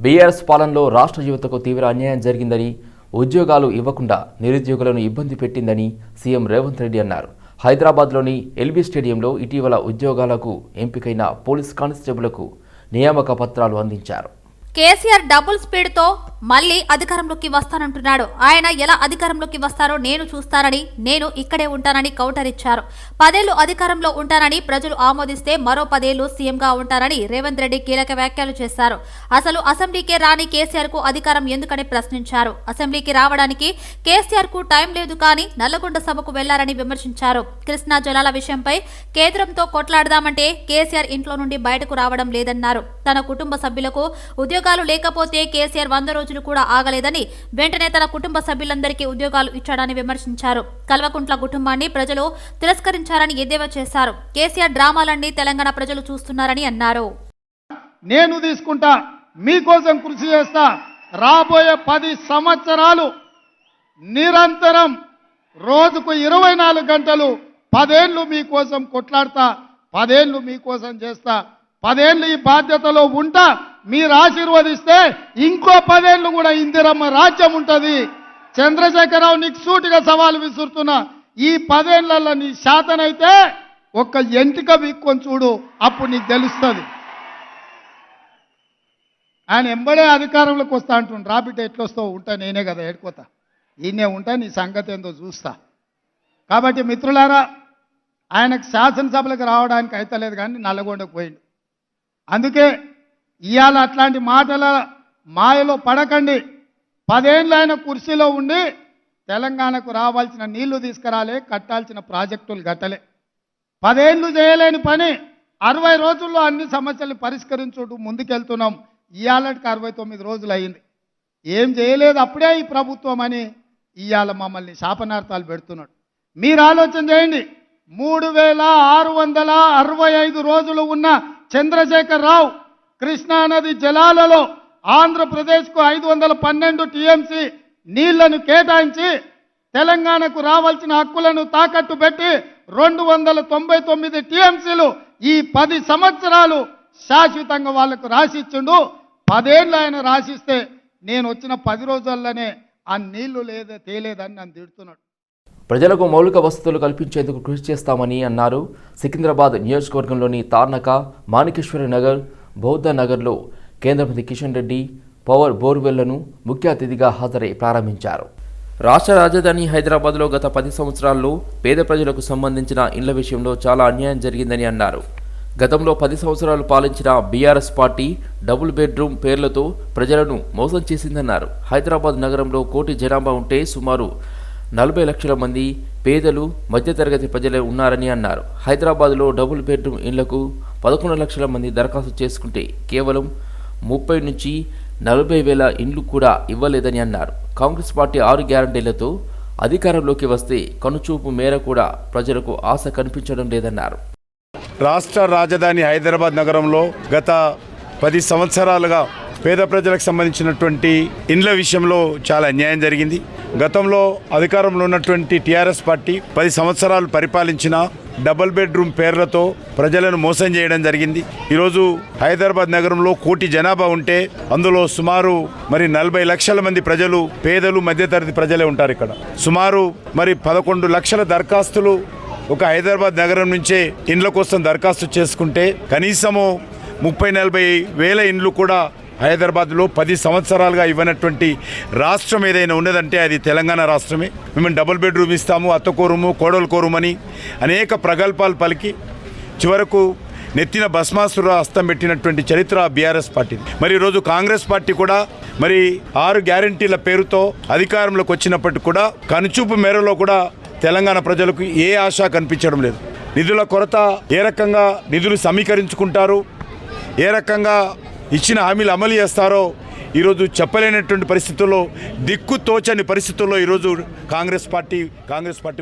BRS పాలనలో రాష్ట్ర యువతకు తీవ్ర అన్యాయం జరిగిందని, ఉద్యోగాలు ఇవ్వకుండా నిరుద్యోగులను ఇబ్బంది పెట్టిందని సీఎం రేవంత్ రెడ్డి అన్నారు. హైదరాబాద్లోని ఎల్బీ స్టేడియంలో ఇటీవల ఉద్యోగాలకు ఎంపికైన పోలీస్ కానిస్టేబుళ్లకు నియామక పత్రాలు అందించారు. కేసీఆర్ డబుల్ స్పీడ్ తో మళ్లీ అధికారంలోకి వస్తానంటున్నాడు. ఆయన ఎలా అధికారంలోకి వస్తారో నేను చూస్తానని, నేను ఇక్కడే ఉంటానని కౌంటర్ ఇచ్చారు. 10 ఏళ్లు అధికారంలో ఉంటానని ప్రజలు ఆమోదిస్తే మరో 10 ఏళ్లు సీఎంగా ఉంటారని రేవంత్ రెడ్డి కీలక వ్యాఖ్యలు చేశారు. అసలు అసెంబ్లీకే రాని కేసీఆర్ కు అధికారం ఎందుకని ప్రశ్నించారు. అసెంబ్లీకి రావడానికి కేసీఆర్ కు టైం లేదు కానీ నల్లగొండ సభకు వెళ్లారని విమర్శించారు. కృష్ణా జలాల విషయంపై కేంద్రంతో కొట్లాడదామంటే కేసీఆర్ ఇంట్లో నుండి బయటకు రావడం లేదన్నారు. తన కుటుంబ సభ్యులకు ఉద్యోగాలు లేకపోతే కేసీఆర్ 100 రోజులు కూడా ఆగలేదని, వెంటనే తన కుటుంబ సభ్యులందరికీ ఉద్యోగాలు ఇచ్చాడని విమర్శించారు. కల్వకుంట్ల కుటుంబాన్ని ప్రజలు తిరస్కరించారని ఎద్దేవా చేశారు. కేసీఆర్ డ్రామాలన్నీ తెలంగాణ ప్రజలు చూస్తున్నారని అన్నారు. నేను తీసుకుంటా, మీకోసం కృషి చేస్తా. రాబోయే 10 సంవత్సరాలు నిరంతరం రోజుకు 24 గంటలు 10 ఏళ్లు మీకోసం కొట్లాడతా, 10 ఏళ్లు మీకోసం చేస్తా. 10 ఏళ్లు ఈ బాధ్యతలో ఉంటా. మీరు ఆశీర్వదిస్తే ఇంకో 10 ఏళ్లు కూడా ఇందిరమ్మ రాజ్యం ఉంటుంది. చంద్రశేఖరరావు, నీకు సూటిగా సవాలు విసురుతున్నా. ఈ 10 ఏళ్లలో నీ శాతనైతే ఒక్క ఎంటిక వీక్కొని చూడు, అప్పుడు నీకు తెలుస్తుంది. ఆయన ఎంబడే అధికారంలోకి వస్తా అంటుండు. రాబిట్ ఎట్లొస్తావు, ఉంటా నేనే కదా ఏడుకోతా, ఈయనే ఉంటా, నీ సంగతి ఏందో చూస్తా. కాబట్టి మిత్రులారా, ఆయనకు శాసనసభలకు రావడానికి అయితలేదు కానీ నల్లగొండకు పోయిండు. అందుకే ఇవాళ అట్లాంటి మాటల మాయలో పడకండి. 10 ఏళ్ళు ఆయన కుర్చీలో ఉండి తెలంగాణకు రావాల్సిన నీళ్లు తీసుకురాలే, కట్టాల్సిన ప్రాజెక్టులు కట్టలే. 10 ఏళ్ళు చేయలేని పని 60 రోజుల్లో అన్ని సమస్యలు పరిష్కరించుటూ ముందుకెళ్తున్నాం. ఇవాళకి 69 రోజులు అయింది, ఏం చేయలేదు అప్పుడే ఈ ప్రభుత్వం అని ఇవాళ మమ్మల్ని శాపనార్థాలు పెడుతున్నాడు. మీరు ఆలోచన చేయండి. 3665 రోజులు ఉన్న చంద్రశేఖరరావు కృష్ణానది జలాలలో ఆంధ్రప్రదేశ్కు 512 టీఎంసీ నీళ్లను కేటాయించి తెలంగాణకు రావాల్సిన హక్కులను తాకట్టు పెట్టి 299 టీఎంసీలు ఈ 10 సంవత్సరాలు శాశ్వతంగా వాళ్లకు రాసిచ్చిండు. 10 ఏళ్ళు ఆయన రాసిస్తే నేను వచ్చిన 10 రోజుల్లోనే ఆ నీళ్లు తేలేదని నన్ను తిడుతున్నాడు. ప్రజలకు మౌలిక వసతులు కల్పించేందుకు కృషి చేస్తామని అన్నారు. సికింద్రాబాద్ నియోజకవర్గంలోని తార్నక, మాణికేశ్వర నగర్, బౌద్ధ నగర్లో కేంద్ర మంత్రి కిషన్ రెడ్డి పవర్ బోర్వెల్లను ముఖ్య అతిథిగా హాజరై ప్రారంభించారు. రాష్ట్ర రాజధాని హైదరాబాద్లో గత 10 సంవత్సరాల్లో పేద ప్రజలకు సంబంధించిన ఇళ్ల విషయంలో చాలా అన్యాయం జరిగిందని అన్నారు. గతంలో 10 సంవత్సరాలు పాలించిన బీఆర్ఎస్ పార్టీ డబుల్ బెడ్రూమ్ పేర్లతో ప్రజలను మోసం చేసిందన్నారు. హైదరాబాద్ నగరంలో 1 కోటి జనాభా ఉంటే సుమారు 40 లక్షల మంది పేదలు, మధ్యతరగతి ప్రజలే ఉన్నారని అన్నారు. హైదరాబాద్లో డబుల్ బెడ్రూమ్ ఇళ్లకు 11 లక్షల మంది దరఖాస్తు చేసుకుంటే కేవలం 30 నుంచి 40 వేల ఇండ్లు కూడా ఇవ్వలేదని అన్నారు. కాంగ్రెస్ పార్టీ 6 గ్యారంటీలతో అధికారంలోకి వస్తే కనుచూపు మేర కూడా ప్రజలకు ఆశ కనిపించడం లేదన్నారు. రాష్ట్ర రాజధాని హైదరాబాద్ నగరంలో గత 10 సంవత్సరాలుగా పేద ప్రజలకు సంబంధించినటువంటి ఇండ్ల విషయంలో చాలా అన్యాయం జరిగింది. గతంలో అధికారంలో ఉన్నటువంటి టీఆర్ఎస్ పార్టీ 10 సంవత్సరాలు పరిపాలించిన డబుల్ బెడ్రూమ్ పేర్లతో ప్రజలను మోసం చేయడం జరిగింది. ఈరోజు హైదరాబాద్ నగరంలో 1 కోటి జనాభా ఉంటే అందులో సుమారు 40 లక్షల మంది ప్రజలు పేదలు, మధ్యతరగతి ప్రజలే ఉంటారు. ఇక్కడ సుమారు 11 లక్షల దరఖాస్తులు ఒక హైదరాబాద్ నగరం నుంచే ఇండ్ల కోసం దరఖాస్తు చేసుకుంటే కనీసము 30-40 వేల ఇండ్లు కూడా హైదరాబాద్లో 10 సంవత్సరాలుగా ఇవ్వనటువంటి రాష్ట్రం ఏదైనా ఉన్నదంటే అది తెలంగాణ రాష్ట్రమే. మేము డబుల్ బెడ్రూమ్ ఇస్తాము, అత్తకోరుము, కోడలు కోరుమని అనేక ప్రగల్భాలు పలికి చివరకు నెత్తిన భస్మాసుర హస్తం పెట్టినటువంటి చరిత్ర బీఆర్ఎస్ పార్టీ. మరి ఈరోజు కాంగ్రెస్ పార్టీ కూడా 6 గ్యారంటీల పేరుతో అధికారంలోకి వచ్చినప్పటికీ కూడా కనుచూపు మేరలో కూడా తెలంగాణ ప్రజలకు ఏ ఆశ కనిపించడం లేదు. నిధుల కొరత, ఏ రకంగా నిధులు సమీకరించుకుంటారు, ఏ రకంగా ఇచ్చిన హామీలు అమలు చేస్తారో ఈరోజు చెప్పలేనటువంటి పరిస్థితుల్లో, దిక్కు తోచని పరిస్థితుల్లో ఈరోజు కాంగ్రెస్ పార్టీ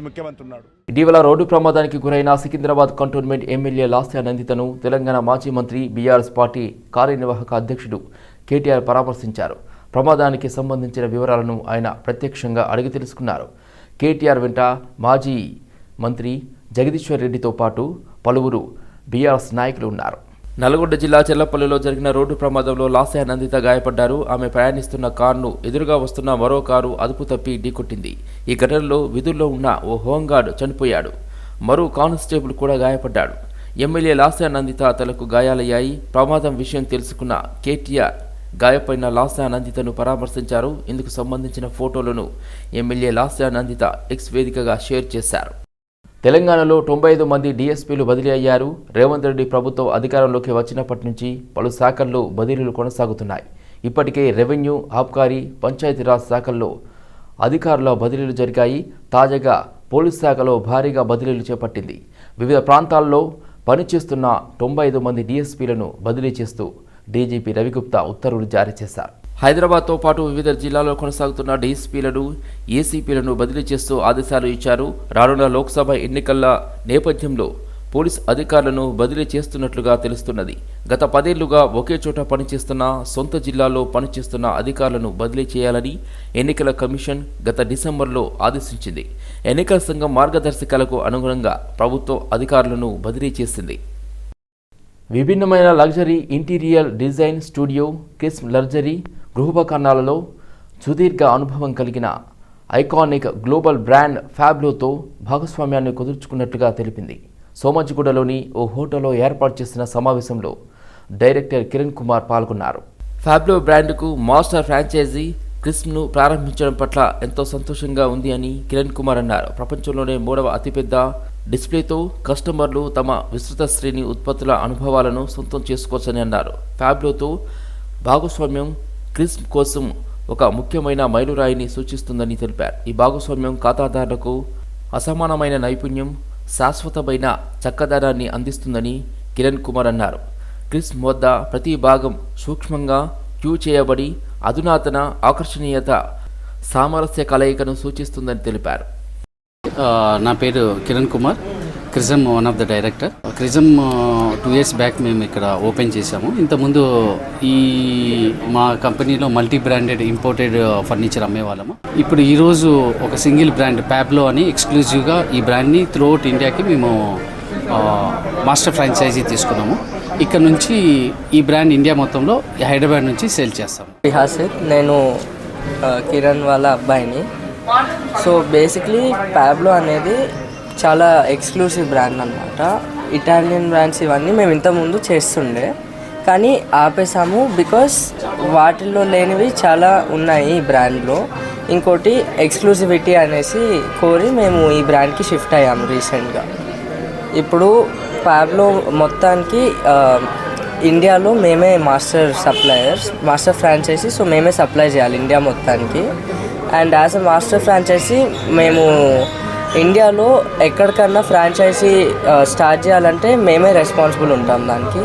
ముఖ్యమంత్రి ఉన్నాడు. ఇటీవల రోడ్డు ప్రమాదానికి గురైన సికింద్రాబాద్ కంటోన్మెంట్ ఎమ్మెల్యే లాస్య నందితను తెలంగాణ మాజీ మంత్రి, బీఆర్ఎస్ పార్టీ కార్యనిర్వాహక అధ్యక్షుడు కేటీఆర్ పరామర్శించారు. ప్రమాదానికి సంబంధించిన వివరాలను ఆయన ప్రత్యక్షంగా అడిగి తెలుసుకున్నారు. కేటీఆర్ వెంట మాజీ మంత్రి జగదీశ్వర్ రెడ్డితో పాటు పలువురు బీఆర్ఎస్ నాయకులు ఉన్నారు. నల్గొండ జిల్లా చెల్లపల్లిలో జరిగిన రోడ్డు ప్రమాదంలో లాస్య నందిత గాయపడ్డారు. ఆమె ప్రయాణిస్తున్న కారును ఎదురుగా వస్తున్న మరో కారు అదుపు తప్పి ఢీకొట్టింది. ఈ ఘటనలో విధుల్లో ఉన్న ఓ హోంగార్డ్ చనిపోయాడు. మరో కానిస్టేబుల్ కూడా గాయపడ్డాడు. ఎమ్మెల్యే లాస్య నందిత తలకు గాయాలయ్యాయి. ప్రమాదం విషయం తెలుసుకున్న కేటీఆర్ గాయపడిన లాస్య నందితను పరామర్శించారు. ఇందుకు సంబంధించిన ఫోటోలను ఎమ్మెల్యే లాస్య నందిత ఎక్స్ వేదికగా షేర్ చేశారు. తెలంగాణలో 95 మంది డీఎస్పీలు బదిలీ అయ్యారు. రేవంత్ రెడ్డి ప్రభుత్వం అధికారంలోకి వచ్చినప్పటి నుంచి పలు శాఖల్లో బదిలీలు కొనసాగుతున్నాయి. ఇప్పటికే రెవెన్యూ, ఆబ్కారీ, పంచాయతీరాజ్ శాఖల్లో అధికారుల బదిలీలు జరిగాయి. తాజాగా పోలీస్ శాఖలో భారీగా బదిలీలు చేపట్టింది. వివిధ ప్రాంతాల్లో పనిచేస్తున్న 95 మంది డీఎస్పీలను బదిలీ చేస్తూ డీజీపీ రవిగుప్తా ఉత్తర్వులు జారీ చేశారు. హైదరాబాద్తో పాటు వివిధ జిల్లాల్లో కొనసాగుతున్న డీఎస్పీలను, ఏసీపీలను బదిలీ చేస్తూ ఆదేశాలు ఇచ్చారు. రానున్న లోక్సభ ఎన్నికల నేపథ్యంలో పోలీస్ అధికారులను బదిలీ చేస్తున్నట్లుగా తెలుస్తున్నది. గత 10 ఏళ్లుగా ఒకే చోట పనిచేస్తున్న, సొంత జిల్లాలో పనిచేస్తున్న అధికారులను బదిలీ చేయాలని ఎన్నికల కమిషన్ గత డిసెంబర్లో ఆదేశించింది. ఎన్నికల సంఘం మార్గదర్శకాలకు అనుగుణంగా ప్రభుత్వం అధికారులను బదిలీ చేసింది. విభిన్నమైన luxury interior design studio crisp luxury గృహోపకరణాలలో సుదీర్ఘ అనుభవం కలిగిన ఐకానిక్ గ్లోబల్ బ్రాండ్ ఫ్యాబ్లోతో భాగస్వామ్యాన్ని కుదుర్చుకున్నట్లుగా తెలిపింది. సోమాజిగూడలోని ఓ హోటల్లో ఏర్పాటు చేసిన సమావేశంలో డైరెక్టర్ కిరణ్ కుమార్ పాల్గొన్నారు. ఫ్యాబ్లో బ్రాండ్కు మాస్టర్ ఫ్రాంచైజీ క్రిస్ప్ను ప్రారంభించడం పట్ల ఎంతో సంతోషంగా ఉంది అని కిరణ్ కుమార్ అన్నారు. ప్రపంచంలోనే 3వ అతిపెద్ద డిస్ప్లేతో కస్టమర్లు తమ విస్తృత శ్రేణి ఉత్పత్తుల అనుభవాలను సొంతం చేసుకోవచ్చని అన్నారు. ఫ్యాబ్లోతో భాగస్వామ్యం క్రిస్ప్ కోసం ఒక ముఖ్యమైన మైలురాయిని సూచిస్తుందని తెలిపారు. ఈ భాగస్వామ్యం ఖాతాదారులకు అసమానమైన నైపుణ్యం, శాశ్వతమైన చక్కదనాన్ని అందిస్తుందని కిరణ్ కుమార్ అన్నారు. క్రిస్ప్ వద్ద ప్రతి భాగం సూక్ష్మంగా క్యూ చేయబడి అధునాతన ఆకర్షణీయత, సామరస్య కలయికను సూచిస్తుందని తెలిపారు. నా పేరు Kiran Kumar, Krism one of the director. Krism 2 years back మేము ఇక్కడ ఓపెన్ చేశాము. ఇంతకుముందు మా కంపెనీలో మల్టీ బ్రాండెడ్ ఇంపోర్టెడ్ ఫర్నిచర్ అమ్మేవాళ్ళము. ఇప్పుడు ఈరోజు ఒక సింగిల్ బ్రాండ్ ప్యాబ్లో అని ఎక్స్క్లూజివ్గా ఈ బ్రాండ్ని త్రూఅవుట్ ఇండియాకి మేము మాస్టర్ ఫ్రాంచైజీ తీసుకున్నాము. ఇక్కడ నుంచి ఈ బ్రాండ్ ఇండియా మొత్తంలో హైదరాబాద్ నుంచి సేల్ చేస్తాము. హాసిత్, నేను కిరణ్ వాళ్ళ అబ్బాయిని. సో బేసిక్లీ ప్యాబ్లో అనేది చాలా ఎక్స్క్లూసివ్ బ్రాండ్ అన్నమాట. ఇటాలియన్ బ్రాండ్స్ ఇవన్నీ మేము ఇంతకుముందు చేస్తుండే, కానీ ఆపేసాము బికాస్ వాటిల్లో లేనివి చాలా ఉన్నాయి ఈ బ్రాండ్లో. ఇంకోటి ఎక్స్క్లూసివిటీ అనేసి కోరి మేము ఈ బ్రాండ్కి షిఫ్ట్ అయ్యాము రీసెంట్గా. ఇప్పుడు ప్యాబ్లో మొత్తానికి ఇండియాలో మేమే మాస్టర్ ఫ్రాంచైజీ. సో మేమే సప్లై చేయాలి ఇండియా మొత్తానికి. And as a master franchisee మేము ఇండియాలో ఎక్కడికన్నా ఫ్రాంచైజీ స్టార్ట్ చేయాలంటే మేమే రెస్పాన్సిబుల్ ఉంటాం దానికి.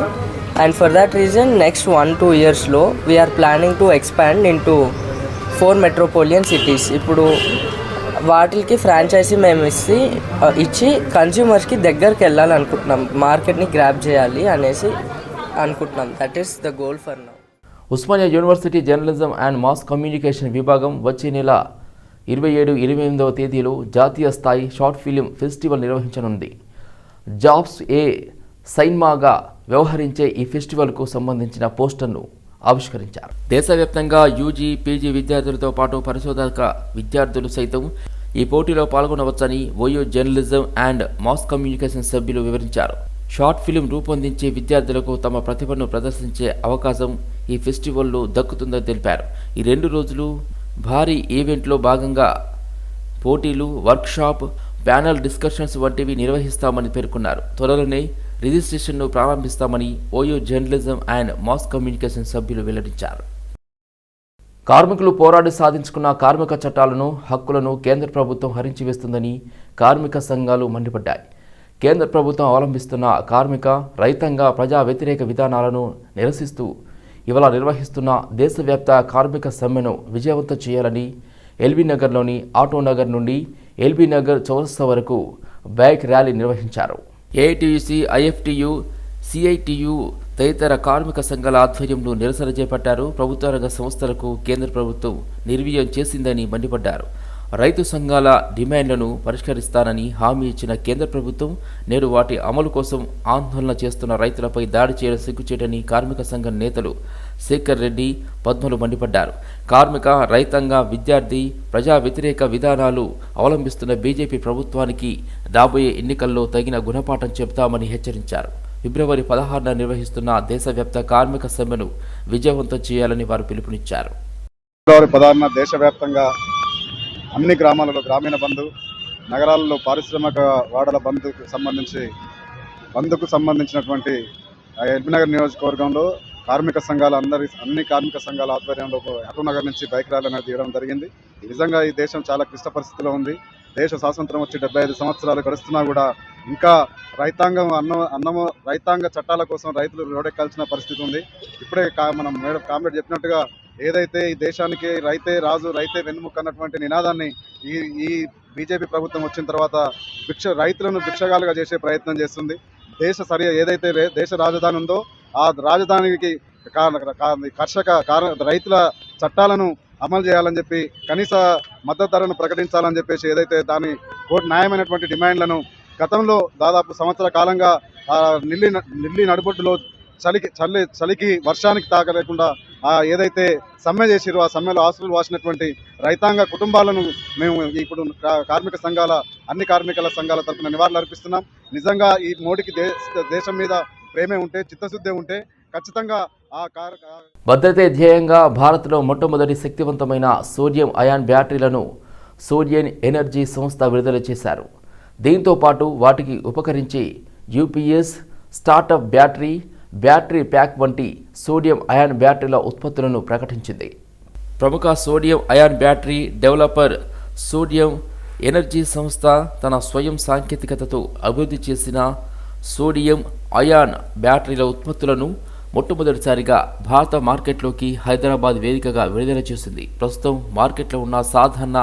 And for that reason next 1-2 yearsలో we are planning to expand into 4 metropolitan cities. ఇప్పుడు వాటికి ఫ్రాంచైజీ మేము ఇచ్చి కన్జ్యూమర్స్కి దగ్గరికి వెళ్ళాలనుకుంటున్నాం, మార్కెట్ని గ్రాప్ చేయాలి అనేసి అనుకుంటున్నాం. That is the goal for now. Osmania university journalism and mass communication విభాగం వచ్చే నెల 27-28వ తేదీలో జాతీయ స్థాయి షార్ట్ ఫిలిం ఫెస్టివల్ నిర్వహించనుంది. జాబ్స్ ఏ సైన్మాగా వ్యవహరించే ఈ ఫెస్టివల్కు సంబంధించిన పోస్టర్ను ఆవిష్కరించారు. దేశవ్యాప్తంగా యూజీ, పీజీ విద్యార్థులతో పాటు పరిశోధక విద్యార్థులు సైతం ఈ పోటీలో పాల్గొనవచ్చని OU journalism and mass communication సభ్యులు వివరించారు. షార్ట్ ఫిలిం రూపొందించే విద్యార్థులకు తమ ప్రతిభను ప్రదర్శించే అవకాశం ఈ ఫెస్టివల్లో దక్కుతుందని తెలిపారు. ఈ 2 రోజులు భారీ ఈవెంట్లో భాగంగా పోటీలు, వర్క్షాప్, ప్యానల్ డిస్కషన్స్ వంటివి నిర్వహిస్తామని పేర్కొన్నారు. త్వరలోనే రిజిస్ట్రేషన్ను ప్రారంభిస్తామని OU journalism and mass communication సభ్యులు వెల్లడించారు. కార్మికులు పోరాడి సాధించుకున్న కార్మిక చట్టాలను, హక్కులను కేంద్ర ప్రభుత్వం హరించి వేస్తుందని కార్మిక సంఘాలు మండిపడ్డాయి. కేంద్ర ప్రభుత్వం అవలంబిస్తున్న కార్మిక, రైతాంగ, ప్రజా వ్యతిరేక విధానాలను నిరసిస్తూ ఇవాళ నిర్వహిస్తున్న దేశవ్యాప్త కార్మిక సమ్మెను విజయవంతం చేయాలని ఎల్బీ నగర్లోని ఆటో నగర్ నుండి ఎల్బీ నగర్ చౌరస్తా వరకు బైక్ ర్యాలీ నిర్వహించారు. ఏఐటీయూసీ, ఐఎఫ్టీయూ, సిఐటియు తదితర కార్మిక సంఘాల ఆధ్వర్యంలో నిరసన చేపట్టారు. ప్రభుత్వ రంగ సంస్థలకు కేంద్ర ప్రభుత్వం నిర్వీర్యం చేసిందని మండిపడ్డారు. రైతు సంఘాల డిమాండ్లను పరిష్కరిస్తానని హామీ ఇచ్చిన కేంద్ర ప్రభుత్వం నేడు వాటి అమలు కోసం ఆందోళన చేస్తున్న రైతులపై దాడి చేయడం సిగ్గుచేటని కార్మిక సంఘం నేతలు శేఖర్ రెడ్డి, పద్మలు మండిపడ్డారు. కార్మిక, రైతాంగ, విద్యార్థి, ప్రజా వ్యతిరేక విధానాలు అవలంబిస్తున్న బీజేపీ ప్రభుత్వానికి రాబోయే ఎన్నికల్లో తగిన గుణపాఠం చెబుతామని హెచ్చరించారు. ఫిబ్రవరి 16న నిర్వహిస్తున్న దేశవ్యాప్త కార్మిక సమ్మెను విజయవంతం చేయాలని వారు పిలుపునిచ్చారు. ఫిబ్రవరి 16న దేశవ్యాప్తంగా అన్ని గ్రామాలలో గ్రామీణ బంధు, నగరాలలో పారిశ్రామిక వాడల బంధుకు సంబంధించినటువంటి ఎల్బీనగర్ నియోజకవర్గంలో కార్మిక సంఘాల అన్ని కార్మిక సంఘాల ఆధ్వర్యంలో హటూనగర్ నుంచి బైక్ ర్యాలీ అనేది తీయడం జరిగింది. నిజంగా ఈ దేశం చాలా క్లిష్ట పరిస్థితిలో ఉంది. దేశ స్వాతంత్రం వచ్చి 75 సంవత్సరాలు గడుస్తున్నా కూడా ఇంకా రైతాంగ చట్టాల కోసం రైతులు రోడెక్కాల్సిన పరిస్థితి ఉంది. ఇప్పుడే మనం మేడం కామ్రేడ్ చెప్పినట్టుగా ఏదైతే ఈ దేశానికి రైతే రాజు, రైతే వెన్నుముక అన్నటువంటి నినాదాన్ని ఈ బీజేపీ ప్రభుత్వం వచ్చిన తర్వాత రైతులను భిక్షగాలుగా చేసే ప్రయత్నం చేస్తుంది. ఏదైతే దేశ రాజధాని ఉందో ఆ రాజధానికి రైతుల చట్టాలను అమలు చేయాలని చెప్పి, కనీస మద్దతు ధరను ప్రకటించాలని చెప్పేసి ఏదైతే దాని న్యాయమైనటువంటి డిమాండ్లను గతంలో దాదాపు సంవత్సర కాలంగా నిల్లి నడుబొడ్డులో చలికి వర్షానికి తాకలేకుండా ఏదైతే సమ్మె చేసిరో ఆ సమ్మెలో ఆస్తులు వాసినటువంటి రైతాంగ కుటుంబాలను మేము ఇప్పుడు అన్ని కార్మికుల సంఘాల తరఫున నివాళులు అర్పిస్తున్నాం. నిజంగా ఈ మోడీకి దేశం మీద ప్రేమే ఉంటే, చిత్తశుద్ధి ఉంటే ఖచ్చితంగా భద్రతే ధ్యేయంగా భారత్లో మొట్టమొదటి శక్తివంతమైన సోడియం అయాన్ బ్యాటరీలను సోడియం ఎనర్జీ సంస్థ విడుదల చేశారు. దీంతో పాటు వాటికి ఉపకరించే యూపీఎస్, స్టార్టప్ బ్యాటరీ ప్యాక్ వంటి సోడియం అయాన్ బ్యాటరీల ఉత్పత్తులను ప్రకటించింది. ప్రముఖ sodium ion battery developer sodium energy సంస్థ తన స్వయం సాంకేతికతతో అభివృద్ధి చేసిన సోడియం అయాన్ బ్యాటరీల ఉత్పత్తులను మొట్టమొదటిసారిగా భారత మార్కెట్లోకి హైదరాబాద్ వేదికగా విడుదల చేసింది. ప్రస్తుతం మార్కెట్లో ఉన్న సాధారణ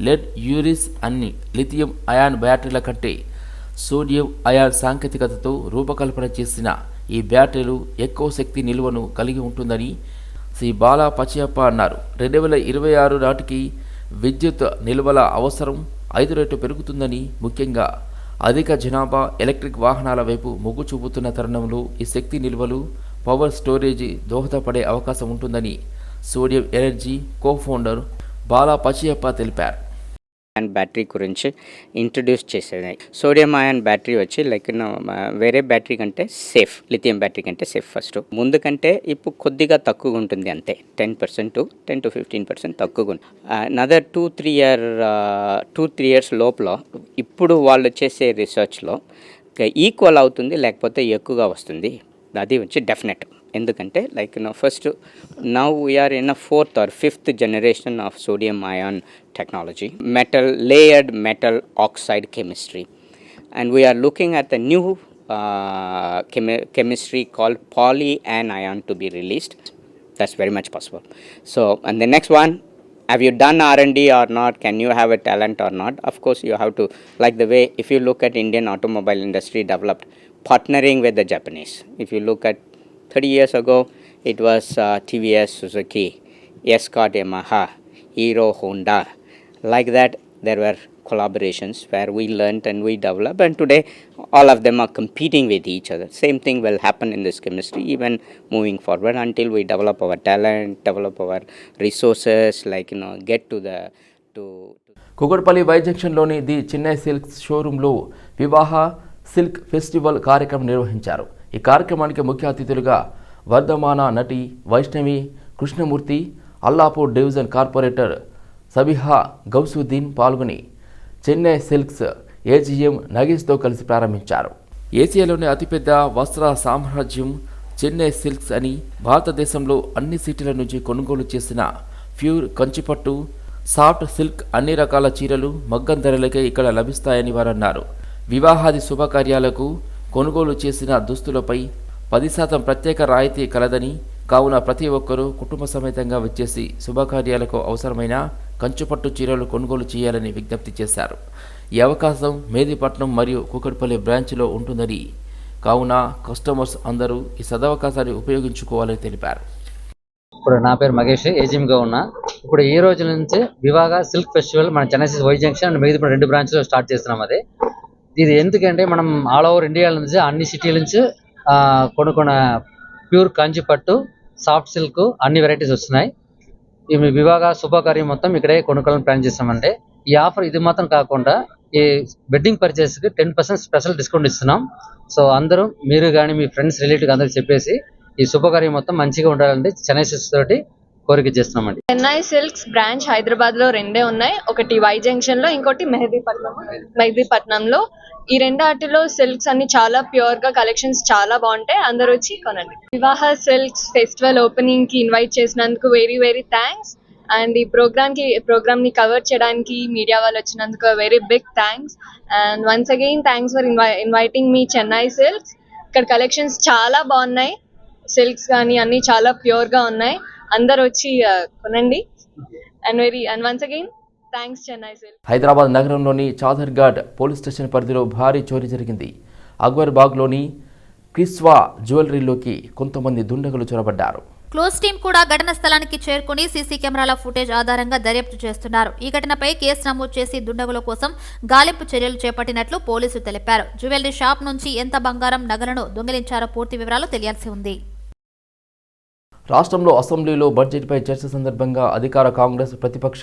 లెడ్ యూరిస్ అన్ని లిథియం అయాన్ బ్యాటరీల కంటే సోడియం అయాన్ సాంకేతికతతో రూపకల్పన చేసిన ఈ బ్యాటరీలు ఎక్కువ శక్తి నిల్వను కలిగి ఉంటుందని శ్రీ బాలా పచ్చయ్యప్ప అన్నారు. 2026 నాటికి విద్యుత్ నిల్వల అవసరం 5 రెట్లు పెరుగుతుందని, ముఖ్యంగా అధిక జనాభా ఎలక్ట్రిక్ వాహనాల వైపు మొగ్గు చూపుతున్న తరుణంలో ఈ శక్తి నిల్వలు, పవర్ స్టోరేజ్ దోహదపడే అవకాశం ఉంటుందని sodium energy co-founder Bala Pachaiyappa తెలిపారు. బ్యాటరీ గురించి ఇంట్రడ్యూస్ చేసేది. సోడియం అయాన్ బ్యాటరీ వచ్చి వేరే బ్యాటరీ కంటే సేఫ్, లిథియం బ్యాటరీ కంటే సేఫ్. ఫస్ట్ ముందు కంటే ఇప్పుడు కొద్దిగా తక్కువగా ఉంటుంది, అంతే 10% to 10 to 15% తక్కువగా ఉంటుంది. అనదర్ 2-3 years లోపల ఇప్పుడు వాళ్ళు చేసే రీసెర్చ్లో ఈక్వల్ అవుతుంది, లేకపోతే ఎక్కువగా వస్తుంది. అది వచ్చి డెఫినెట్. ఎందుకంటే first now we are in 4th or 5th generation of sodium ion technology, layered metal oxide chemistry, and we are looking at the new chemistry called polyanion to be released. That's very much possible. So, and the next one, have you done R&D or not? Can you have a talent or not? Of course you have to, like the way if you look at Indian automobile industry developed partnering with the Japanese. If you look at 30 years ago, it was TVS, Suzuki, Escort, Yamaha, Hero, Honda. Like that, there were collaborations where we learnt and we developed, and today all of them are competing with each other. Same thing will happen in this chemistry even moving forward until we develop our talent, develop our resources, get to the Kukatpally Y జంక్షన్లోని the Chennai Silks షోరూంలో వివాహ silk festival కార్యక్రమం నిర్వహించారు. ఈ కార్యక్రమానికి ముఖ్య అతిథులుగా వర్ధమాన నటి వైష్ణవి కృష్ణమూర్తి, అల్లాపూర్ డివిజన్ కార్పొరేటర్ సబిహా గౌసుద్దీన్ పాల్గొని చెన్నై సిల్క్స్ ఏజీఎం నగేష్తో కలిసి ప్రారంభించారు. ఏసియాలోని అతిపెద్ద వస్త్ర సామ్రాజ్యం చెన్నై సిల్క్స్ అని, భారతదేశంలో అన్ని సిటీల నుంచి కొనుగోలు చేసిన ప్యూర్ కంచిపట్టు, సాఫ్ట్ సిల్క్ అన్ని రకాల చీరలు మగ్గం ధరలకే ఇక్కడ లభిస్తాయని వారు అన్నారు. వివాహాది శుభకార్యాలకు కొనుగోలు చేసిన దుస్తులపై 10% ప్రత్యేక రాయితీ కలదని, కావున ప్రతి ఒక్కరూ కుటుంబ సమేతంగా వచ్చేసి శుభకార్యాలకు అవసరమైన కంచుపట్టు చీరలు కొనుగోలు చేయాలని విజ్ఞప్తి చేశారు. ఈ అవకాశం మేదీపట్నం మరియు కూకట్పల్లి బ్రాంచ్లో ఉంటుందని, కావున కస్టమర్స్ అందరూ ఈ సదవకాశాన్ని ఉపయోగించుకోవాలని తెలిపారు. ఇప్పుడు నా పేరు మహేష్, ఏజీఎంగా ఉన్నా. ఇప్పుడు ఈ రోజు నుంచి వివాగా సిల్క్ ఫెస్టివల్ మన చెన్నై వై జంక్షన్ అండ్ మిగతా 2 బ్రాంచ్లో స్టార్ట్ చేస్తున్నాం. ఇది ఎందుకంటే మనం ఆల్ ఓవర్ ఇండియా నుంచి అన్ని సిటీల నుంచి కొనుక్కున్న ప్యూర్ కంచి పట్టు, సాఫ్ట్ సిల్క్ అన్ని వెరైటీస్ వస్తున్నాయి. ఈ వివాగా శుభకార్యం మొత్తం ఇక్కడే కొనుక్కోవాలని ప్లాన్ చేస్తామండి. ఈ ఆఫర్ ఇది మాత్రం కాకుండా ఈ వెడ్డింగ్ పర్చేస్కి 10% స్పెషల్ డిస్కౌంట్ ఇస్తున్నాం. సో అందరూ మీరు కానీ మీ ఫ్రెండ్స్ రిలేటివ్ అందరికి చెప్పేసి ఈ శుభకార్యం మొత్తం మంచిగా ఉండాలంటే చెన్నై సిల్క్స్ తోటి కోరిక చేస్తున్నామండి. చెన్నై సిల్క్స్ బ్రాంచ్ హైదరాబాద్లో 2 ఉన్నాయి. ఒకటి వై జంక్షన్లో, ఇంకోటి మెహదీపట్నంలో. ఈ 2 వాటిలో సిల్క్స్ అన్ని చాలా ప్యూర్గా, కలెక్షన్స్ చాలా బాగుంటాయి. అందరూ వచ్చి కొనండి. వివాహ సిల్క్స్ ఫెస్టివల్ ఓపెనింగ్కి ఇన్వైట్ చేసినందుకు వెరీ వెరీ థ్యాంక్స్. అండ్ ఈ ప్రోగ్రామ్ని కవర్ చేయడానికి మీడియా వాళ్ళు వచ్చినందుకు very big thanks. And once again thanks for inviting మీ చెన్నై సిల్క్స్. ఇక్కడ కలెక్షన్స్ చాలా బాగున్నాయి. సిల్క్స్ కానీ అన్నీ చాలా ప్యూర్గా ఉన్నాయి. అందరూ వచ్చి కొనండి. And once again thanks Chennai silks. Hyderabad నగరంలోని చాదర్ఘాట్ పోలీస్ స్టేషన్ పరిధిలో భారీ చోరీ జరిగింది. అక్బర్బాగ్లోని క్రిస్వా జ్యువెలరీలోకి కొంతమంది దుండగులు చొరబడ్డారు. క్లోజ్ టీం కూడా ఘటన స్థలానికి చేరుకుని సీసీ కెమెరాల ఫుటేజ్ ఆధారంగా దర్యాప్తు చేస్తున్నారు. ఈ ఘటనపై కేసు నమోదు చేసి దుండగుల కోసం గాలింపు చర్యలు చేపట్టినట్లు పోలీసులు తెలిపారు. జ్యువెలరీ షాప్ నుంచి ఎంత బంగారం, నగలను దొంగిలించారో పూర్తి వివరాలు తెలియాల్సి ఉంది. రాష్ట్రంలో అసెంబ్లీలో బడ్జెట్పై చర్చ సందర్భంగా అధికార కాంగ్రెస్, ప్రతిపక్ష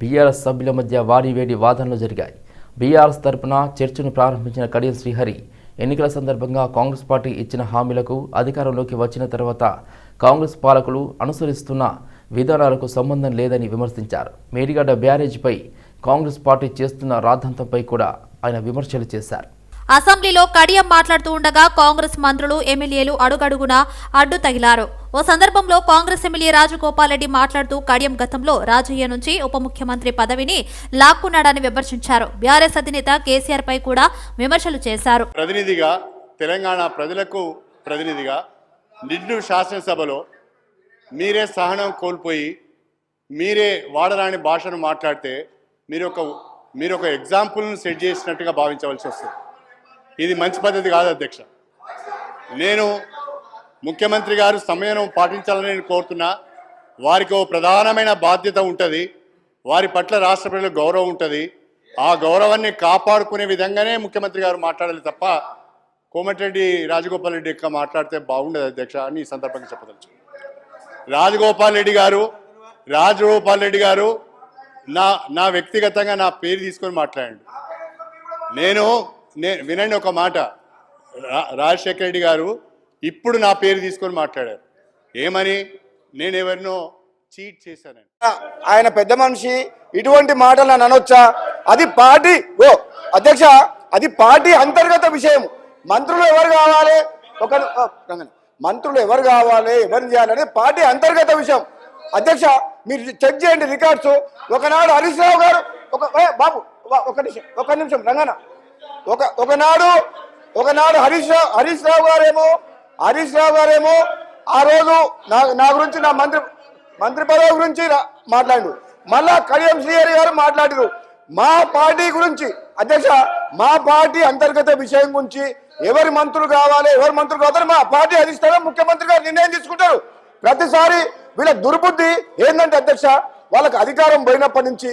బీఆర్ఎస్ సభ్యుల మధ్య వారీవేడి వాదనలు జరిగాయి. బీఆర్ఎస్ తరపున చర్చను ప్రారంభించిన కడియం శ్రీహరి ఎన్నికల సందర్భంగా కాంగ్రెస్ పార్టీ ఇచ్చిన హామీలకు అధికారంలోకి వచ్చిన తర్వాత కాంగ్రెస్ పాలకులు అనుసరిస్తున్న విధానాలకు సంబంధం లేదని విమర్శించారు. మేడిగడ్డ బ్యారేజ్పై కాంగ్రెస్ పార్టీ చేస్తున్న రాద్ధాంతంపై కూడా ఆయన విమర్శలు చేశారు. అసెంబ్లీలో కడియం మాట్లాడుతూ ఉండగా కాంగ్రెస్ మంత్రులు, ఎమ్మెల్యేలు అడుగడుగునా అడ్డు తగిలారు. ఓ సందర్భంలో కాంగ్రెస్ ఎమ్మెల్యే రాజగోపాల్ రెడ్డి మాట్లాడుతూ కడియం గతంలో రాజయ్య నుంచి ఉప ముఖ్యమంత్రి పదవిని లాక్కున్నాడని విమర్శించారు. బీఆర్ఎస్ అధినేత కేసీఆర్ పై కూడా విమర్శలు చేశారు. ప్రతినిధిగా, తెలంగాణ ప్రజలకు ప్రతినిధిగా నిండు శాసనసభలో మీరే సహనం కోల్పోయి మీరే వాడరాని భాషను మాట్లాడితే మీరు ఒక ఎగ్జాంపుల్ను సెట్ చేసినట్టుగా భావించవలసి వస్తుంది. ఇది మంచి పద్ధతి కాదు అధ్యక్ష. నేను ముఖ్యమంత్రి గారు సమయం పాటించాలని నేను కోరుతున్నా. వారికి ఓ ప్రధానమైన బాధ్యత ఉంటుంది. వారి పట్ల రాష్ట్ర ప్రజలకు గౌరవం ఉంటుంది. ఆ గౌరవాన్ని కాపాడుకునే విధంగానే ముఖ్యమంత్రి గారు మాట్లాడాలి తప్ప కోమటిరెడ్డి రాజగోపాల్ రెడ్డి యొక్క మాట్లాడితే బాగుండదు అధ్యక్ష అని ఈ సందర్భంగా చెప్పదలుచు. రాజగోపాల్ రెడ్డి గారు నా వ్యక్తిగతంగా నా పేరు తీసుకొని మాట్లాడండి. నేను వినండి ఒక మాట. రాజశేఖర రెడ్డి గారు ఇప్పుడు నా పేరు తీసుకొని మాట్లాడారు. ఏమని? నేను ఎవరినో చీట్ చేశానని. ఆయన పెద్ద మనిషి ఇటువంటి మాటలు నన్ను అనొచ్చా? అది పార్టీ అధ్యక్ష, అది పార్టీ అంతర్గత విషయం. మంత్రులు ఎవరు కావాలి, ఎవరిని చేయాలనేది పార్టీ అంతర్గత విషయం. అధ్యక్ష, మీరు చెక్ చేయండి రికార్డ్స్. ఒకనాడు హరీష్ రావు గారు ఒక నిమిషం రంగన్న, ఒకనాడు హరీష్ రావు గారేమో ఆ రోజు నా గురించి, నా మంత్రి పదవి గురించి మాట్లాడు. మళ్ళా కడియం శ్రీహరి గారు మాట్లాడారు మా పార్టీ గురించి. అధ్యక్ష, మా పార్టీ అంతర్గత విషయం గురించి ఎవరు మంత్రులు కావాలి మా పార్టీ అధిష్టానం ముఖ్యమంత్రి గారు నిర్ణయం తీసుకుంటారు. ప్రతిసారి వీళ్ళ దుర్బుద్ధి ఏంటంటే అధ్యక్ష, వాళ్ళకి అధికారం పోయినప్పటి నుంచి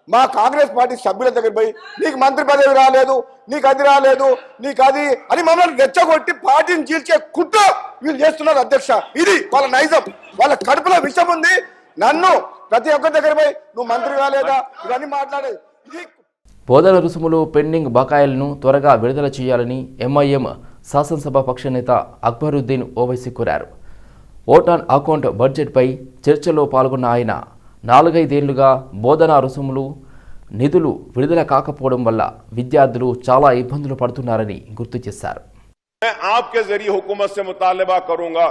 మా కాంగ్రెస్ పార్టీ సభ్యుల దగ్గర పోయి నీకు మంత్రి పదవి రాలేదు, నీకు అది రాలేదు, నీకు అది అని మమ్మల్ని రెచ్చగొట్టి పార్టీని చీల్చే కుట్ర వీళ్ళు చేస్తున్నారు అధ్యక్ష. ఇది వాళ్ళ నైజం. వాళ్ళ కడుపులో విషం ఉంది. నన్ను ప్రతి ఒక్కరి దగ్గర పోయి నువ్వు మంత్రి రాలేదా ఇవన్నీ మాట్లాడేది. బోధన రుసుములు పెండింగ్ బకాయిలను త్వరగా విడుదల చేయాలని ఎంఐఎం శాసనసభ పక్ష నేత అక్బరుద్దీన్ ఓవైసీ కోరారు. ఓట్ ఆన్ అకౌంట్ బడ్జెట్పై చర్చలో పాల్గొన్న ఆయన 4-5 ఏళ్లుగా బోధనా రుసుములు నిధులు విడుదల కాకపోవడం వల్ల విద్యార్థులు చాలా ఇబ్బందులు పడుతున్నారని గుర్తు చేశారు. आपके जरिए हुकूमत से मुतालबा करूंगा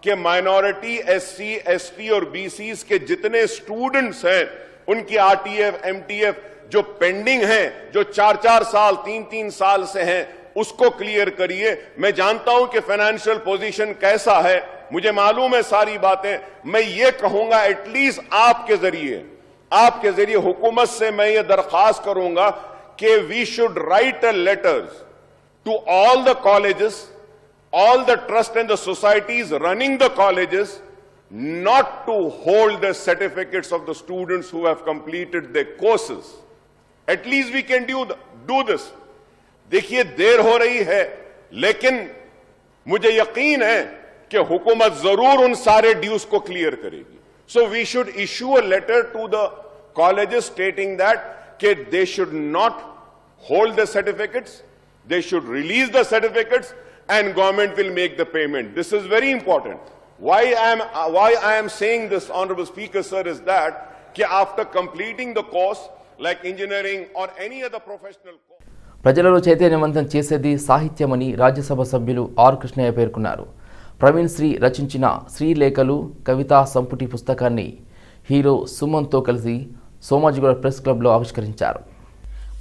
कि माइनॉरिटी, एससी, एसटी और बीसीस के जितने स्टूडेंट्स हैं उनकी आरटीएफ, एमटीएफ जो पेंडिंग हैं, जो 4-4 साल 3-3 साल से हैं, उसको क्लियर करिए. मैं जानता हूं कि फाइनेंशियल पोजीशन कैसा है, मुझे मालूम है सारी बातें. मैं ये कहूंगा एटलीस्ट आपके जरिए हुकूमत से मैं ये दरख्वास्त करूंगा कि we should write a letters to all the colleges, all the trust and the societies running the colleges, not to hold the certificates of the students who have completed their courses. At least we can do this. देखिए देर हो रही है, लेकिन मुझे यकीन है कि हुकूमत जरूर उन सारे ड्यूज को क्लियर करेगी. So we should issue a letter to the colleges stating that they should not hold the certificates, they should release the certificates, and government will make the payment. This is very important. Why I am saying this, Honorable Speaker, sir, is that after completing the course, like engineering or any other professional course, ప్రజలలో చైతన్యవంతం చేసేది సాహిత్యమని రాజ్యసభ సభ్యులు are Krishnaiah పేర్కొన్నారు. ప్రవీణ్ శ్రీ రచించిన శ్రీలేఖలు కవితా సంపుటి పుస్తకాన్ని hero సుమన్తో కలిసి Somajiguda press క్లబ్లో ఆవిష్కరించారు.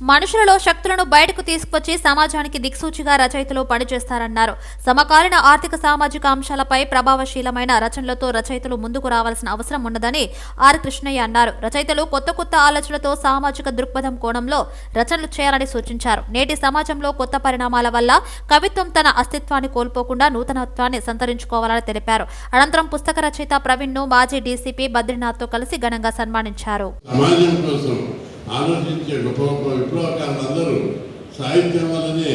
మనుషులలో శక్తులను బయటకు తీసుకొచ్చి సమాజానికి దిక్సూచిగా రచయితలు పనిచేస్తారన్నారు. సమకాలీన ఆర్థిక సామాజిక అంశాలపై ప్రభావశీలమైన రచనలతో రచయితలు ముందుకు రావాల్సిన అవసరం ఉన్నదని ఆర్ కృష్ణయ్య అన్నారు. రచయితలు కొత్త ఆలోచనలతో సామాజిక దృక్పథం కోణంలో రచనలు చేయాలని సూచించారు. నేటి సమాజంలో కొత్త పరిణామాల వల్ల కవిత్వం తన అస్తిత్వాన్ని కోల్పోకుండా నూతనత్వాన్ని సంతరించుకోవాలని తెలిపారు. అనంతరం పుస్తక రచయిత ప్రవీణ్ను మాజీ డీసీపీ బద్రీనాథ్తో కలిసి ఘనంగా సన్మానించారు. ఆలోచించే గొప్ప గొప్ప విప్లవకారులందరూ సాహిత్యం వల్లనే,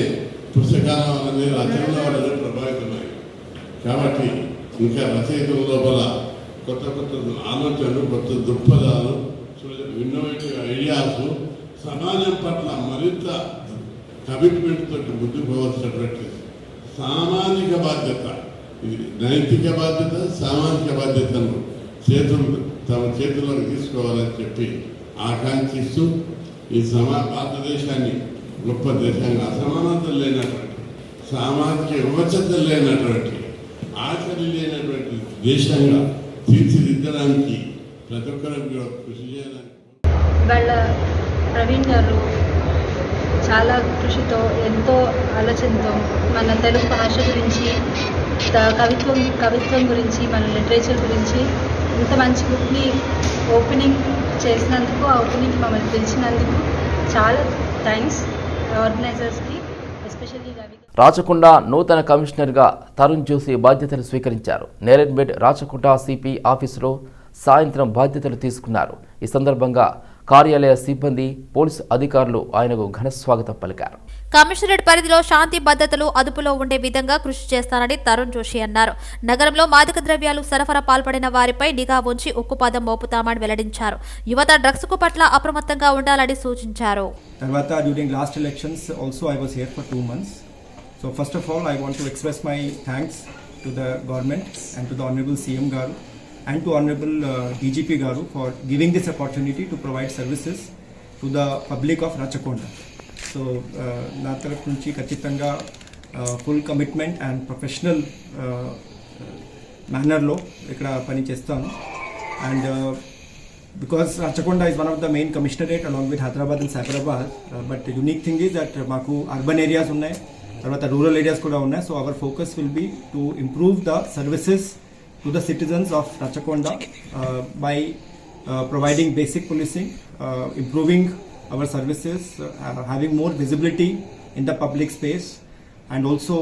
పుస్తకాల వల్లనే, రచనల వల్లనే ప్రభావితమయ్యారు. కాబట్టి ఇంకా రచయితల లోపల కొత్త ఆలోచనలు, కొత్త దృక్పథాలు, ఇన్నోవేటివ్ ఐడియాస్, సమాజం పట్ల మరింత కమిట్మెంట్ తోటి ముందుకు పోవాల్సినటువంటి సామాజిక బాధ్యత, ఇది నైతిక బాధ్యత, సామాజిక బాధ్యతను తమ చేతుల్లోకి తీసుకోవాలని చెప్పి ఆకాంక్షిస్తూ ఈ భారతదేశాన్ని గొప్ప దేశంగా, అసమానతలు లేనటువంటి, సామాజిక వివక్షతలు లేనటువంటి, ఆచరణ లేనటువంటి దేశంగా తీర్చిదిద్దడానికి ప్రతి ఒక్కరికి కృషి చేయాలని. వాళ్ళ ప్రవీణ్ గారు చాలా కృషితో, ఎంతో ఆలోచనతో మన తెలుగు భాష గురించి, కవిత్వం గురించి, మన లిటరేచర్ గురించి ఇంత మంచి బుక్ని ఓపెనింగ్ చేసినందుకు, ఆ ఓపెనింగ్కి మమ్మల్ని పిలిచినందుకు చాలా థ్యాంక్స్ ఆర్గనైజర్స్కి, ఎస్పెషల్లీ రవి. రాచకొండ నూతన కమిషనర్గా తరుణ్ జోషి బాధ్యతలు స్వీకరించారు. నేరేడ్మెడ్ రాచకొండ సిపి ఆఫీసులో సాయంత్రం బాధ్యతలు తీసుకున్నారు. ఈ సందర్భంగా కార్యాలయ సిబ్బంది, పోలీసు అధికారులు ఆయనకు ఘన స్వాగతం పలికారు. కమిషనరేట్ పరిధిలో శాంతి భద్రతలు అదుపులో ఉండే విధంగా కృషి చేస్తానని తరుణ్ జోషి అన్నారు. నగరంలో మాదక ద్రవ్యాలు సరఫరా పాల్పడిన వారిపై నిఘా ఉంచి ఉక్కుపాదం మోపుతామని వెల్లడించారు. యువత డ్రగ్స్ కు పట్ల అప్రమత్తంగా ఉండాలని సూచించారు. తర్వాత during last elections also I was here for 2 months. So first of all I want to express my thanks to the government and to the honourable CM గారు and to Honorable DGP Garu for giving this opportunity to provide services to the public of Rachakonda. So, na taraf nunchi kachitanga full commitment and professional manner lo ikkada pani chestanu. And because Rachakonda is one of the main commissionerate along with Hyderabad and Cyberabad, but the unique thing is that maku urban areas unnai, tarvata rural areas kuda unnai. So our focus will be to improve the services to the citizens of Rachakonda by providing basic policing, improving our services, having more visibility in the public space, and also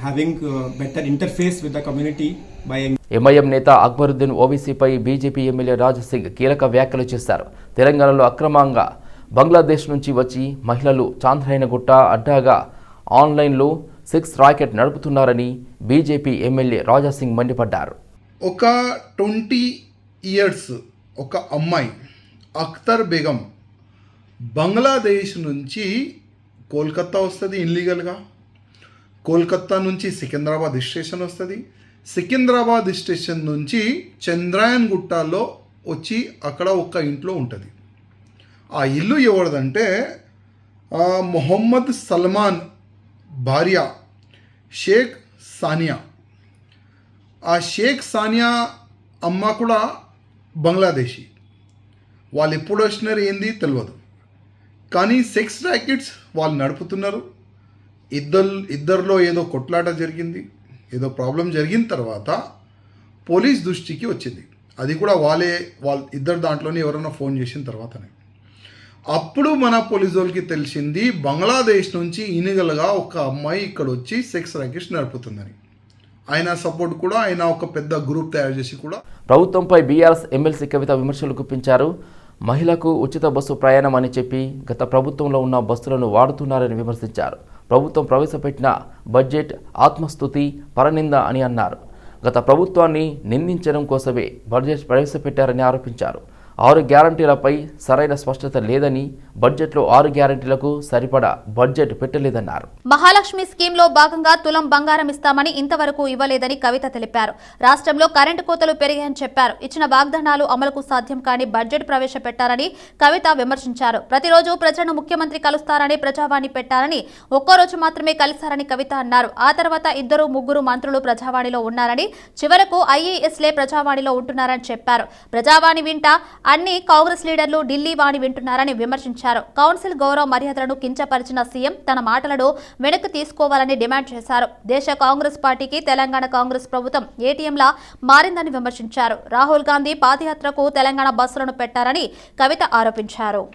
having better interface with the community by. MIM నేత Akbaruddin ఓవైసీపై BJP MLA Raja Singh కీలక వ్యాఖ్యలు చేశారు. తెలంగాణలో అక్రమంగా బంగ్లాదేశ్ నుంచి వచ్చి మహిళలు చాంద్రాయణగుట్ట అడ్డాగా ఆన్లైన్లో సెక్స్ రాకెట్ నడుపుతున్నారని బీజేపీ ఎమ్మెల్యే రాజాసింగ్ మండిపడ్డారు. ఒక 20 years ఒక అమ్మాయి అఖ్తర్ బేగం బంగ్లాదేశ్ నుంచి కోల్కతా వస్తుంది ఇన్లీగల్గా. కోల్కతా నుంచి సికింద్రాబాద్ స్టేషన్ వస్తుంది. సికింద్రాబాద్ స్టేషన్ నుంచి చంద్రాయన్ గుట్టాలో వచ్చి అక్కడ ఒక ఇంట్లో ఉంటుంది. ఆ ఇల్లు ఎవరిదంటే మొహమ్మద్ సల్మాన్ భార్య షేక్ సానియా. ఆ షేక్ సానియా అమ్మ కూడా బంగ్లాదేశీ. వాళ్ళు ఎప్పుడు వచ్చినారు ఏంది తెలియదు, కానీ సెక్స్ ర్యాకెట్స్ వాళ్ళు నడుపుతున్నారు. ఇద్దరిలో ఏదో కొట్లాట జరిగింది, ఏదో ప్రాబ్లం జరిగిన తర్వాత పోలీస్ దృష్టికి వచ్చింది. అది కూడా వాళ్ళ ఇద్దరు దాంట్లోనే ఎవరైనా ఫోన్ చేసిన తర్వాతనే. అప్పుడు మన పోలీసు వాళ్ళకి తెలిసింది బంగ్లాదేశ్ నుంచి ఇనిగలుగా ఒక అమ్మాయి ఇక్కడ వచ్చి సెక్స్ ర్యాకెట్స్ నడుపుతుందని. ఆయన సపోర్ట్ కూడా ఆయన ఒక పెద్ద గ్రూప్ తయారు చేసి కూడా ప్రభుత్వంపై బీఆర్ఎస్ ఎమ్మెల్సీ కవిత విమర్శలు గుప్పించారు. మహిళకు ఉచిత బస్సు ప్రయాణం అని చెప్పి గత ప్రభుత్వంలో ఉన్న బస్సులను వాడుతున్నారని విమర్శించారు. ప్రభుత్వం ప్రవేశపెట్టిన బడ్జెట్ ఆత్మస్తుతి పరనింద అని అన్నారు. గత ప్రభుత్వాన్ని నిందించడం కోసమే బడ్జెట్ ప్రవేశపెట్టారని ఆరోపించారు. 6 గ్యారంటీలపై సరైన స్పష్టత లేదని, బడ్జెట్లో 6 గ్యారంటీలకు సరిపడా బడ్జెట్ పెట్టలేదన్నారు. మహాలక్ష్మి స్కీమ్ లో భాగంగా తులం బంగారం ఇస్తామని ఇంతవరకు ఇవ్వలేదని కవిత తెలిపారు. రాష్ట్రంలో కరెంటు కోతలు పెరిగాయని చెప్పారు. ఇచ్చిన వాగ్దానాలు అమలుకు సాధ్యం కాని బడ్జెట్ ప్రవేశపెట్టారని కవిత విమర్శించారు. ప్రతిరోజు ప్రజలను ముఖ్యమంత్రి కలుస్తారని ప్రజావాణి పెట్టారని, ఒక్కరోజు మాత్రమే కలిశారని కవిత అన్నారు. ఆ తర్వాత 2-3 మంత్రులు ప్రజావాణిలో ఉన్నారని, చివరకు ఐఏఎస్లే ప్రజావాణిలో ఉంటున్నారని చెప్పారు. ప్రజావాణి వింట అన్ని కాంగ్రెస్ లీడర్లు ఢిల్లీ వాణి వింటున్నారని విమర్శించారు. కౌన్సిల్ గౌరవ మర్యాదలను కించపరిచిన సీఎం తన మాటలను వెనక్కి తీసుకోవాలని డిమాండ్ చేశారు. దేశ కాంగ్రెస్ పార్టీకి తెలంగాణ కాంగ్రెస్ ప్రభుత్వం ఏటీఎంలా మారిందని విమర్శించారు. రాహుల్ గాంధీ పాదయాత్రకు తెలంగాణ బస్సులను పెట్టారని కవిత ఆరోపించారు.